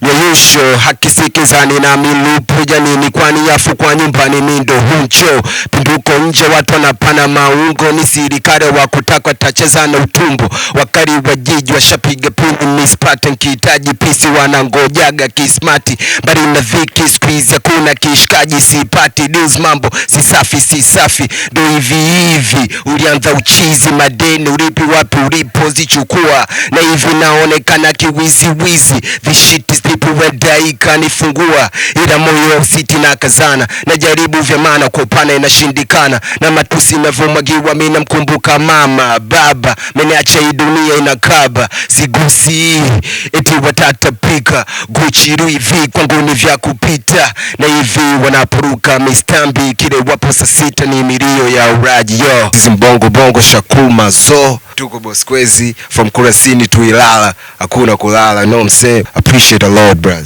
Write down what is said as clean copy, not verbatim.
Myeyusho hakisikizani na milupu janini kwani yafu kwa nyumbani mindo huncho pinduko nje watu wanapana maungo ni sirikare wa kutakwa tacheza na utumbo wakari wajiji washapiga pini mispate nkitaji pisi wanangojaga kismati bari na viki squeeze kuna kishkaji sipati deals mambo si safi do hivi ulianza uchizi madeni uripi wapi ulipo zichukua na hivi naonekana kiwizi vishiti people wedai kanifungua ila moyo siti na kazana na jaribu vya maana kwa upana inashindikana na matusi mevumwagiwa mina mkumbuka mama baba meneacha hii dunia inakaba sigusi eti watatapika guchiru hivi kwangu ni vya kupita na hivi wanapuruka mistambi kile wapo saa sita ni milio ya uraji yo zimbongo shakuma zo tuko Boskwezi from Kurasini to Ilala hakuna kulala no I'm saying appreciate the Lord brother.